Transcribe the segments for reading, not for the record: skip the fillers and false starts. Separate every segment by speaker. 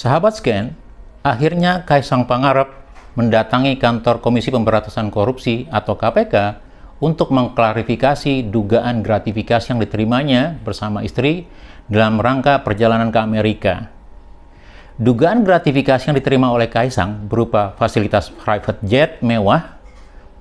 Speaker 1: Sahabat Scan, akhirnya Kaisang Pangarep mendatangi kantor Komisi Pemberantasan Korupsi atau KPK untuk mengklarifikasi dugaan gratifikasi yang diterimanya bersama istri dalam rangka perjalanan ke Amerika. Dugaan gratifikasi yang diterima oleh Kaisang berupa fasilitas private jet mewah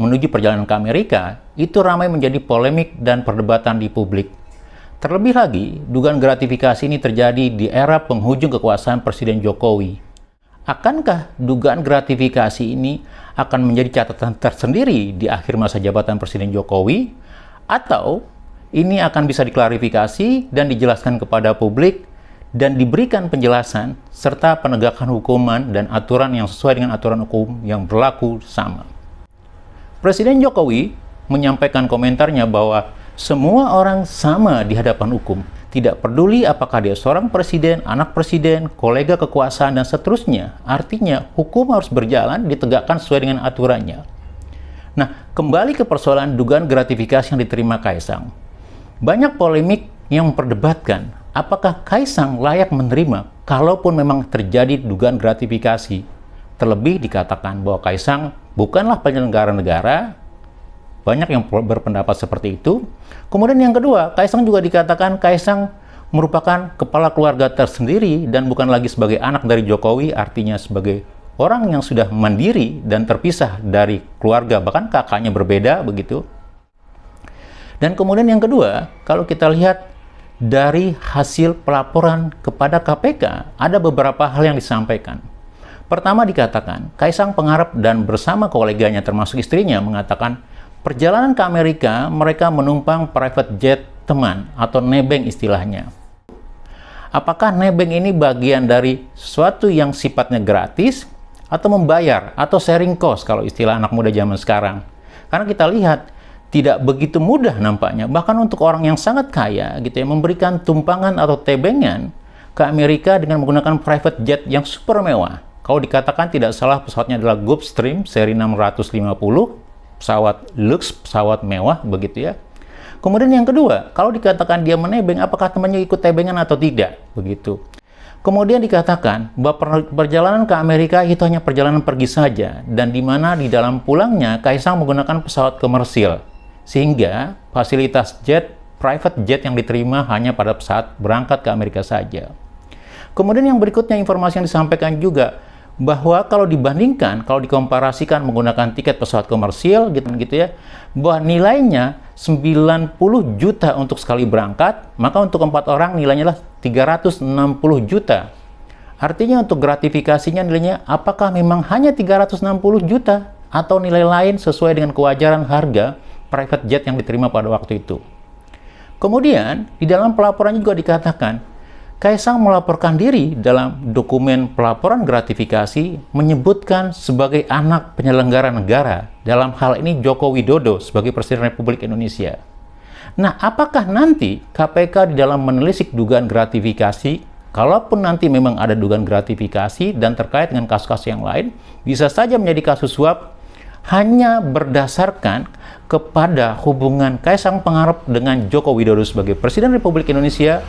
Speaker 1: menuju perjalanan ke Amerika itu ramai menjadi polemik dan perdebatan di publik. Terlebih lagi, dugaan gratifikasi ini terjadi di era penghujung kekuasaan Presiden Jokowi. Akankah dugaan gratifikasi ini akan menjadi catatan tersendiri di akhir masa jabatan Presiden Jokowi? Atau ini akan bisa diklarifikasi dan dijelaskan kepada publik dan diberikan penjelasan serta penegakan hukuman dan aturan yang sesuai dengan aturan hukum yang berlaku sama? Presiden Jokowi menyampaikan komentarnya bahwa semua orang sama di hadapan hukum. Tidak peduli apakah dia seorang presiden, anak presiden, kolega kekuasaan, dan seterusnya. Artinya, hukum harus berjalan, ditegakkan sesuai dengan aturannya. Nah, kembali ke persoalan dugaan gratifikasi yang diterima Kaisang. Banyak polemik yang memperdebatkan apakah Kaisang layak menerima kalaupun memang terjadi dugaan gratifikasi. Terlebih dikatakan bahwa Kaisang bukanlah penyelenggara negara. Banyak yang berpendapat seperti itu. Kemudian yang kedua, Kaisang juga dikatakan Kaisang merupakan kepala keluarga tersendiri dan bukan lagi sebagai anak dari Jokowi, artinya sebagai orang yang sudah mandiri dan terpisah dari keluarga, bahkan kakaknya berbeda begitu. Dan kemudian yang kedua, kalau kita lihat dari hasil pelaporan kepada KPK, ada beberapa hal yang disampaikan. Pertama dikatakan, Kaisang Pangarep dan bersama koleganya termasuk istrinya mengatakan perjalanan ke Amerika, mereka menumpang private jet teman atau nebeng istilahnya. Apakah nebeng ini bagian dari sesuatu yang sifatnya gratis atau membayar atau sharing cost kalau istilah anak muda zaman sekarang? Karena kita lihat tidak begitu mudah nampaknya, bahkan untuk orang yang sangat kaya gitu ya, memberikan tumpangan atau tebengan ke Amerika dengan menggunakan private jet yang super mewah. Kalau dikatakan tidak salah pesawatnya adalah Gulfstream seri 650, pesawat lux, pesawat mewah begitu ya. Kemudian yang kedua, kalau dikatakan dia menebeng, apakah temannya ikut tebengan atau tidak begitu. Kemudian dikatakan bahwa perjalanan ke Amerika itu hanya perjalanan pergi saja, dan di mana di dalam pulangnya Kaisang menggunakan pesawat komersil, sehingga fasilitas jet, private jet yang diterima hanya pada saat berangkat ke Amerika saja. Kemudian yang berikutnya informasi yang disampaikan juga bahwa kalau dibandingkan, kalau dikomparasikan menggunakan tiket pesawat komersil gitu ya, bahwa nilainya 90 juta untuk sekali berangkat, maka untuk 4 orang nilainya lah 360 juta. Artinya untuk gratifikasinya nilainya apakah memang hanya 360 juta atau nilai lain sesuai dengan kewajaran harga private jet yang diterima pada waktu itu. Kemudian di dalam pelaporannya juga dikatakan Kaisang melaporkan diri dalam dokumen pelaporan gratifikasi menyebutkan sebagai anak penyelenggara negara, dalam hal ini Joko Widodo sebagai Presiden Republik Indonesia. Nah, apakah nanti KPK di dalam menelisik dugaan gratifikasi, kalaupun nanti memang ada dugaan gratifikasi dan terkait dengan kasus-kasus yang lain, bisa saja menjadi kasus suap hanya berdasarkan kepada hubungan Kaisang Pangarep dengan Joko Widodo sebagai Presiden Republik Indonesia,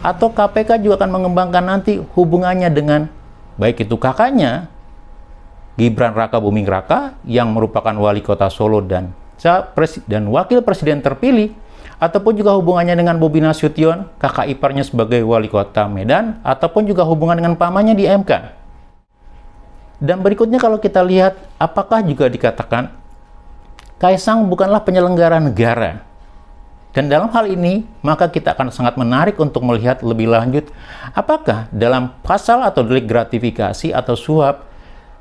Speaker 1: atau KPK juga akan mengembangkan nanti hubungannya dengan baik itu kakaknya Gibran Rakabuming Raka yang merupakan wali kota Solo dan wakil presiden terpilih, ataupun juga hubungannya dengan Bobi Nasution, kakak iparnya sebagai wali kota Medan, ataupun juga hubungan dengan pamannya di MK. Dan berikutnya kalau kita lihat, apakah juga dikatakan Kaisang bukanlah penyelenggara negara. Dan dalam hal ini, maka kita akan sangat menarik untuk melihat lebih lanjut apakah dalam pasal atau delik gratifikasi atau suap,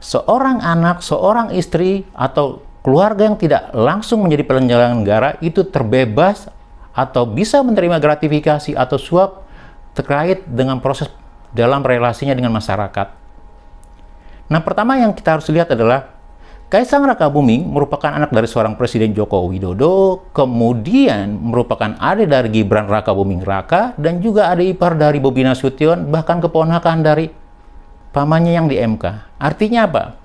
Speaker 1: seorang anak, seorang istri, atau keluarga yang tidak langsung menjadi penyelenggara negara itu terbebas atau bisa menerima gratifikasi atau suap terkait dengan proses dalam relasinya dengan masyarakat. Nah, pertama yang kita harus lihat adalah Kaisang Rakabuming merupakan anak dari seorang Presiden Joko Widodo, kemudian merupakan adik dari Gibran Rakabuming Raka, dan juga adik ipar dari Bobi Nasution, bahkan keponakan dari pamannya yang di MK. Artinya apa?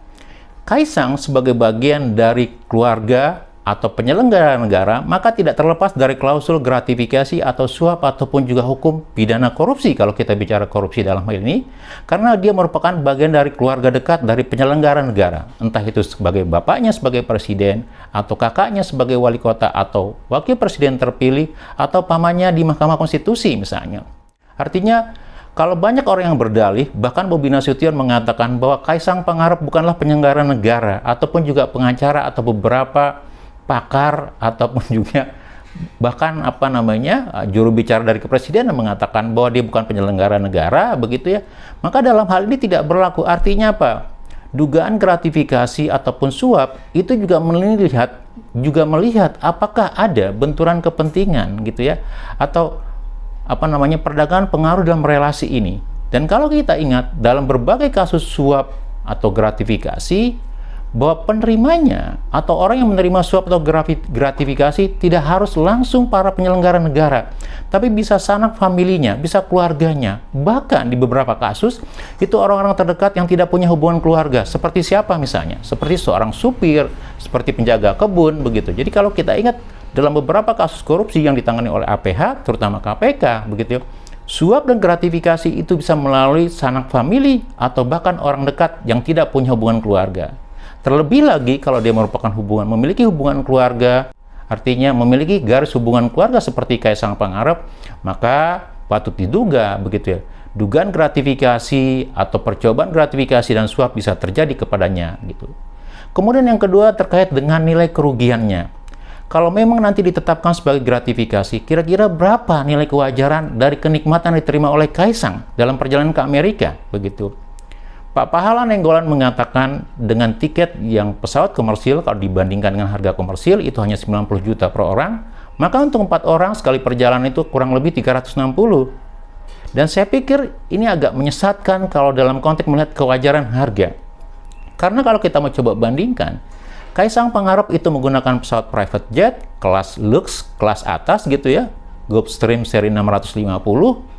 Speaker 1: Kaisang sebagai bagian dari keluarga atau penyelenggara negara, maka tidak terlepas dari klausul gratifikasi atau suap ataupun juga hukum pidana korupsi kalau kita bicara korupsi dalam hal ini, karena dia merupakan bagian dari keluarga dekat dari penyelenggara negara, entah itu sebagai bapaknya sebagai presiden, atau kakaknya sebagai wali kota atau wakil presiden terpilih, atau pamannya di Mahkamah Konstitusi misalnya. Artinya, kalau banyak orang yang berdalih, bahkan Bobi Nasution mengatakan bahwa Kaisang Pangarep bukanlah penyelenggara negara, ataupun juga pengacara atau beberapa pakar ataupun juga bahkan juru bicara dari kepresidenan mengatakan bahwa dia bukan penyelenggara negara, begitu ya. Maka dalam hal ini tidak berlaku. Artinya apa? Dugaan gratifikasi ataupun suap itu juga melihat apakah ada benturan kepentingan gitu ya, atau perdagangan pengaruh dalam relasi ini. Dan kalau kita ingat dalam berbagai kasus suap atau gratifikasi, bahwa penerimanya atau orang yang menerima suap atau gratifikasi tidak harus langsung para penyelenggara negara, tapi bisa sanak familinya, bisa keluarganya. Bahkan di beberapa kasus itu orang-orang terdekat yang tidak punya hubungan keluarga. Seperti siapa misalnya? Seperti seorang supir, seperti penjaga kebun, begitu. Jadi kalau kita ingat dalam beberapa kasus korupsi yang ditangani oleh APH, terutama KPK, begitu, suap dan gratifikasi itu bisa melalui sanak famili atau bahkan orang dekat yang tidak punya hubungan keluarga. Terlebih lagi kalau dia merupakan memiliki hubungan keluarga, artinya memiliki garis hubungan keluarga seperti Kaisang Pangarep, maka patut diduga begitu ya, dugaan gratifikasi atau percobaan gratifikasi dan suap bisa terjadi kepadanya gitu. Kemudian yang kedua terkait dengan nilai kerugiannya. Kalau memang nanti ditetapkan sebagai gratifikasi, kira-kira berapa nilai kewajaran dari kenikmatan diterima oleh Kaisang dalam perjalanan ke Amerika begitu. Pak Pahala Nainggolan mengatakan dengan tiket yang pesawat komersil, kalau dibandingkan dengan harga komersil itu hanya 90 juta per orang, maka untuk 4 orang sekali perjalanan itu kurang lebih 360. Dan saya pikir ini agak menyesatkan kalau dalam konteks melihat kewajaran harga. Karena kalau kita mau coba bandingkan, Kaisang Pangarep itu menggunakan pesawat private jet, kelas lux, kelas atas gitu ya, Gulfstream seri 650,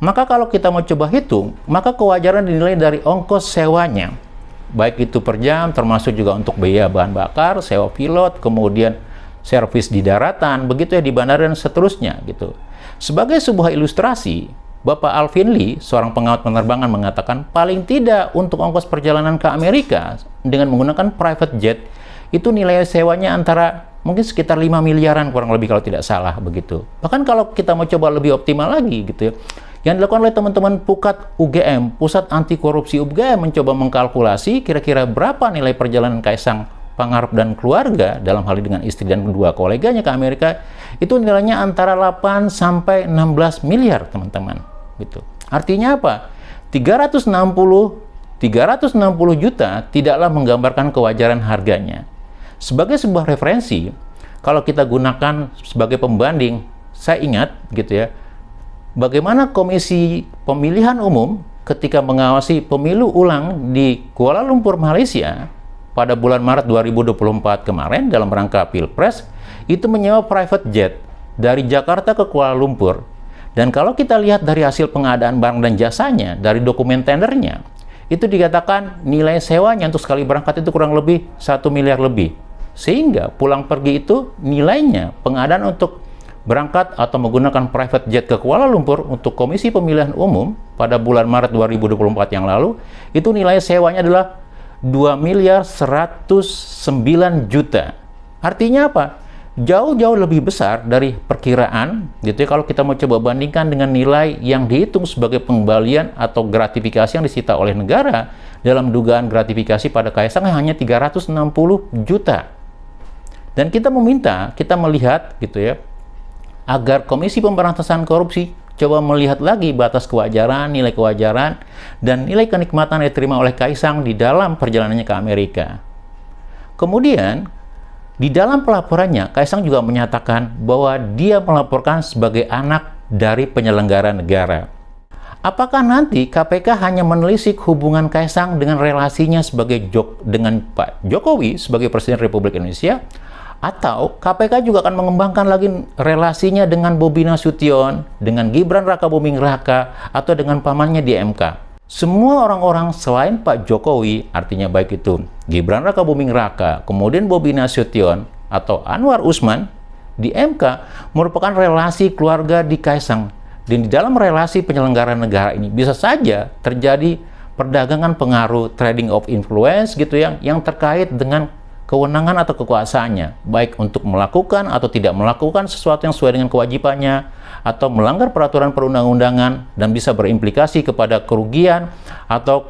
Speaker 1: maka kalau kita mau coba hitung, maka kewajaran dinilai dari ongkos sewanya. Baik itu per jam, termasuk juga untuk biaya bahan bakar, sewa pilot, kemudian servis di daratan, begitu ya di bandara dan seterusnya gitu. Sebagai sebuah ilustrasi, Bapak Alvin Lee, seorang pengawat penerbangan mengatakan paling tidak untuk ongkos perjalanan ke Amerika dengan menggunakan private jet, itu nilai sewanya antara mungkin sekitar 5 miliaran kurang lebih kalau tidak salah begitu. Bahkan kalau kita mau coba lebih optimal lagi gitu ya, yang dilakukan oleh teman-teman PUKAT UGM, Pusat Anti Korupsi UGM, mencoba mengkalkulasi kira-kira berapa nilai perjalanan Kaisang Pangarep dan keluarga, dalam hal ini dengan istri dan kedua koleganya ke Amerika, itu nilainya antara 8 sampai 16 miliar, teman-teman. Gitu. Artinya apa? 360 juta tidaklah menggambarkan kewajaran harganya. Sebagai sebuah referensi, kalau kita gunakan sebagai pembanding, saya ingat gitu ya, bagaimana Komisi Pemilihan Umum ketika mengawasi pemilu ulang di Kuala Lumpur, Malaysia pada bulan Maret 2024 kemarin dalam rangka Pilpres, itu menyewa private jet dari Jakarta ke Kuala Lumpur. Dan kalau kita lihat dari hasil pengadaan barang dan jasanya, dari dokumen tendernya, itu dikatakan nilai sewanya untuk sekali berangkat itu kurang lebih 1 miliar lebih. Sehingga pulang pergi itu nilainya pengadaan untuk berangkat atau menggunakan private jet ke Kuala Lumpur untuk Komisi Pemilihan Umum pada bulan Maret 2024 yang lalu, itu nilai sewanya adalah 2 miliar 109 juta. Artinya apa? Jauh-jauh lebih besar dari perkiraan gitu ya, kalau kita mau coba bandingkan dengan nilai yang dihitung sebagai pengembalian atau gratifikasi yang disita oleh negara dalam dugaan gratifikasi pada Kaisang hanya 360 juta. Dan kita melihat gitu ya, agar Komisi Pemberantasan Korupsi coba melihat lagi batas kewajaran, nilai kewajaran, dan nilai kenikmatan yang diterima oleh Kaisang di dalam perjalanannya ke Amerika. Kemudian, di dalam pelaporannya, Kaisang juga menyatakan bahwa dia melaporkan sebagai anak dari penyelenggara negara. Apakah nanti KPK hanya menelisik hubungan Kaisang dengan relasinya dengan Pak Jokowi sebagai Presiden Republik Indonesia? Atau KPK juga akan mengembangkan lagi relasinya dengan Bobi Nasution, dengan Gibran Rakabuming Raka, atau dengan pamannya di MK. Semua orang-orang selain Pak Jokowi, artinya baik itu Gibran Rakabuming Raka, kemudian Bobi Nasution, atau Anwar Usman di MK merupakan relasi keluarga di Kaisang. Dan di dalam relasi penyelenggaraan negara ini bisa saja terjadi perdagangan pengaruh, trading of influence gitu yang terkait dengan kewenangan atau kekuasaannya, baik untuk melakukan atau tidak melakukan sesuatu yang sesuai dengan kewajibannya, atau melanggar peraturan perundang-undangan dan bisa berimplikasi kepada kerugian atau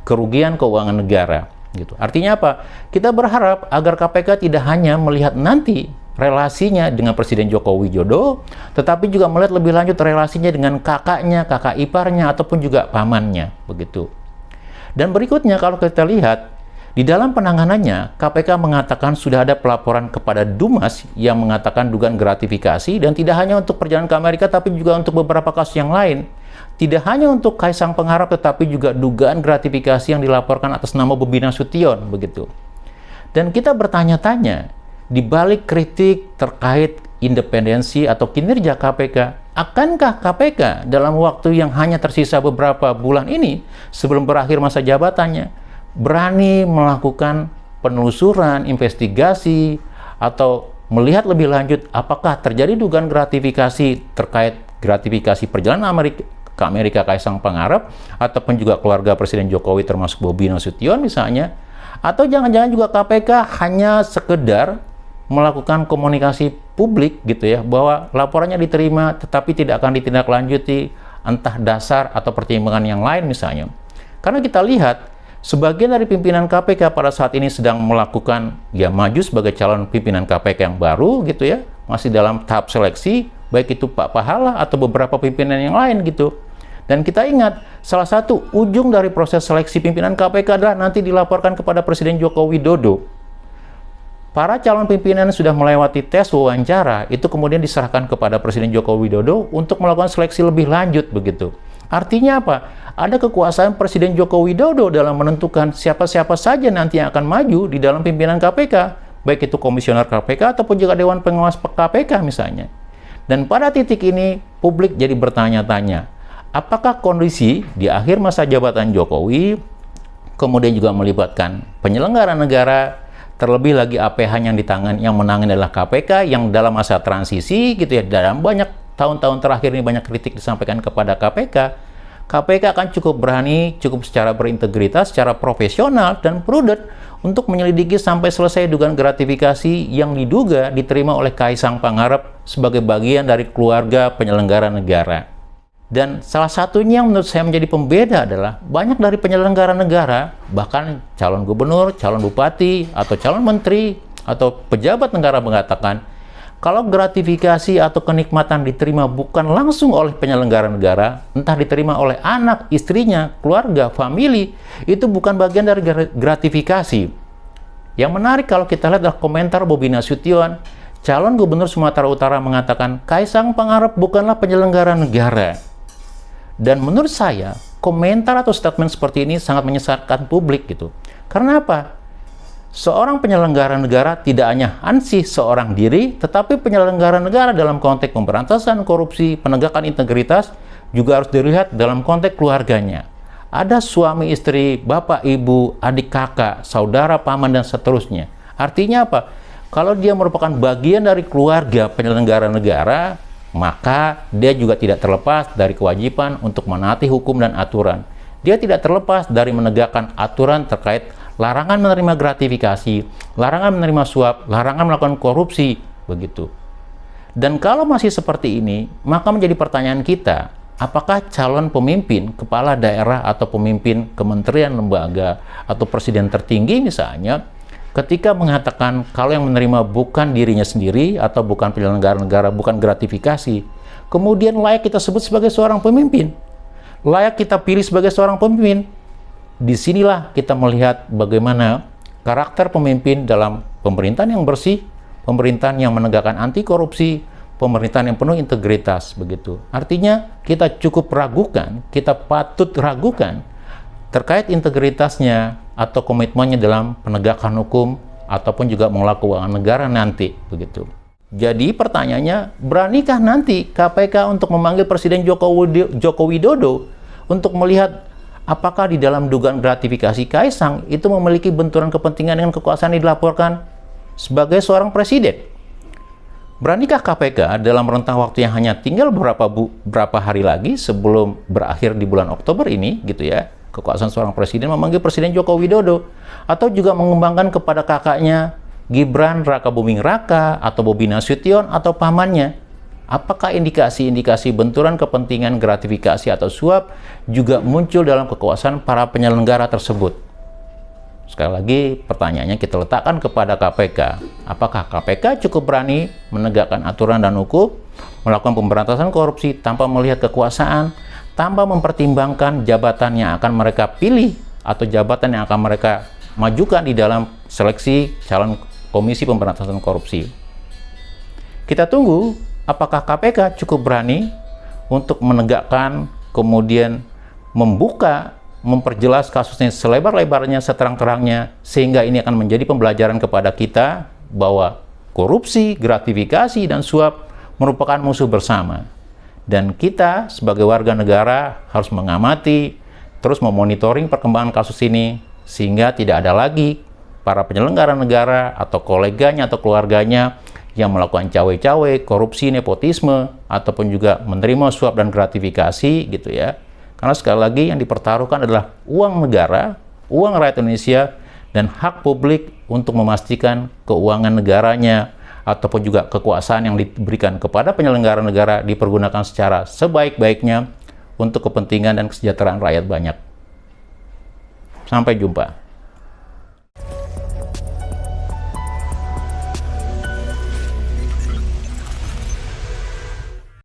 Speaker 1: kerugian keuangan negara. Gitu. Artinya apa? Kita berharap agar KPK tidak hanya melihat nanti relasinya dengan Presiden Joko Widodo, tetapi juga melihat lebih lanjut relasinya dengan kakaknya, kakak iparnya, ataupun juga pamannya. Begitu. Dan berikutnya kalau kita lihat, di dalam penanganannya, KPK mengatakan sudah ada pelaporan kepada Dumas yang mengatakan dugaan gratifikasi, dan tidak hanya untuk perjalanan ke Amerika, tapi juga untuk beberapa kasus yang lain. Tidak hanya untuk Kaisang Pangarep, tetapi juga dugaan gratifikasi yang dilaporkan atas nama Bobi Nasution, begitu. Dan kita bertanya-tanya, di balik kritik terkait independensi atau kinerja KPK, akankah KPK dalam waktu yang hanya tersisa beberapa bulan ini sebelum berakhir masa jabatannya berani melakukan penelusuran, investigasi, atau melihat lebih lanjut apakah terjadi dugaan gratifikasi terkait gratifikasi perjalanan ke Amerika Kaisang Pangarep, ataupun juga keluarga Presiden Jokowi termasuk Bobi Nasution misalnya, atau jangan-jangan juga KPK hanya sekedar melakukan komunikasi publik gitu ya, bahwa laporannya diterima tetapi tidak akan ditindaklanjuti, entah dasar atau pertimbangan yang lain misalnya. Karena kita lihat sebagian dari pimpinan KPK pada saat ini sedang melakukan maju sebagai calon pimpinan KPK yang baru gitu ya, masih dalam tahap seleksi, baik itu Pak Pahala atau beberapa pimpinan yang lain gitu. Dan kita ingat, salah satu ujung dari proses seleksi pimpinan KPK adalah nanti dilaporkan kepada Presiden Joko Widodo. Para calon pimpinan sudah melewati tes wawancara, itu kemudian diserahkan kepada Presiden Joko Widodo untuk melakukan seleksi lebih lanjut begitu. Artinya apa? Ada kekuasaan Presiden Joko Widodo dalam menentukan siapa-siapa saja nanti yang akan maju di dalam pimpinan KPK, baik itu komisioner KPK ataupun juga Dewan Pengawas KPK misalnya. Dan pada titik ini, publik jadi bertanya-tanya, apakah kondisi di akhir masa jabatan Jokowi, kemudian juga melibatkan penyelenggara negara, terlebih lagi APH yang menangani adalah KPK yang dalam masa transisi gitu ya, dalam banyak tahun-tahun terakhir ini banyak kritik disampaikan kepada KPK. KPK akan cukup berani, cukup secara berintegritas, secara profesional dan prudent untuk menyelidiki sampai selesai dugaan gratifikasi yang diduga diterima oleh Kaisang Pangarep sebagai bagian dari keluarga penyelenggara negara. Dan salah satunya yang menurut saya menjadi pembeda adalah banyak dari penyelenggara negara, bahkan calon gubernur, calon bupati, atau calon menteri, atau pejabat negara mengatakan, kalau gratifikasi atau kenikmatan diterima bukan langsung oleh penyelenggara negara, entah diterima oleh anak, istrinya, keluarga, famili, itu bukan bagian dari gratifikasi. Yang menarik kalau kita lihat adalah komentar Bobi Nasution, calon gubernur Sumatera Utara mengatakan, Kaisang Pangarep bukanlah penyelenggara negara. Dan menurut saya, komentar atau statement seperti ini sangat menyesatkan publik gitu. Karena apa? Seorang penyelenggara negara tidak hanya ansih seorang diri, tetapi penyelenggara negara dalam konteks pemberantasan korupsi, penegakan integritas, juga harus dilihat dalam konteks keluarganya. Ada suami istri, bapak ibu, adik kakak, saudara paman, dan seterusnya. Artinya apa? Kalau dia merupakan bagian dari keluarga penyelenggara negara, maka dia juga tidak terlepas dari kewajiban untuk menaati hukum dan aturan. Dia tidak terlepas dari menegakkan aturan terkait larangan menerima gratifikasi, larangan menerima suap, larangan melakukan korupsi, begitu. Dan kalau masih seperti ini, maka menjadi pertanyaan kita, apakah calon pemimpin, kepala daerah atau pemimpin kementerian, lembaga, atau presiden tertinggi misalnya, ketika mengatakan kalau yang menerima bukan dirinya sendiri atau bukan penyelenggara negara, bukan gratifikasi, kemudian layak kita sebut sebagai seorang pemimpin, layak kita pilih sebagai seorang pemimpin. Disinilah kita melihat bagaimana karakter pemimpin dalam pemerintahan yang bersih, pemerintahan yang menegakkan anti korupsi, pemerintahan yang penuh integritas, begitu. Artinya kita cukup ragukan, kita patut ragukan terkait integritasnya atau komitmennya dalam penegakan hukum ataupun juga mengelola keuangan negara nanti, begitu. Jadi pertanyaannya, beranikah nanti KPK untuk memanggil Presiden Joko Widodo untuk melihat apakah di dalam dugaan gratifikasi Kaisang itu memiliki benturan kepentingan dengan kekuasaan yang dilaporkan sebagai seorang presiden. Beranikah KPK dalam rentang waktu yang hanya tinggal berapa hari lagi sebelum berakhir di bulan Oktober ini, gitu ya, kekuasaan seorang presiden memanggil Presiden Joko Widodo, atau juga mengembangkan kepada kakaknya Gibran Rakabuming Raka atau Bobi Nasution atau pamannya? Apakah indikasi-indikasi benturan kepentingan gratifikasi atau suap juga muncul dalam kekuasaan para penyelenggara tersebut? Sekali lagi, pertanyaannya kita letakkan kepada KPK. Apakah KPK cukup berani menegakkan aturan dan hukum, melakukan pemberantasan korupsi tanpa melihat kekuasaan, tanpa mempertimbangkan jabatan yang akan mereka pilih atau jabatan yang akan mereka majukan di dalam seleksi calon Komisi Pemberantasan Korupsi? Kita tunggu apakah KPK cukup berani untuk menegakkan, kemudian membuka, memperjelas kasusnya selebar-lebarnya, seterang-terangnya, sehingga ini akan menjadi pembelajaran kepada kita bahwa korupsi, gratifikasi, dan suap merupakan musuh bersama. Dan kita sebagai warga negara harus mengamati, terus memonitoring perkembangan kasus ini, sehingga tidak ada lagi para penyelenggara negara atau koleganya atau keluarganya yang melakukan cawe-cawe, korupsi, nepotisme, ataupun juga menerima suap dan gratifikasi, gitu ya. Karena sekali lagi yang dipertaruhkan adalah uang negara, uang rakyat Indonesia, dan hak publik untuk memastikan keuangan negaranya ataupun juga kekuasaan yang diberikan kepada penyelenggara negara dipergunakan secara sebaik-baiknya untuk kepentingan dan kesejahteraan rakyat banyak. Sampai jumpa.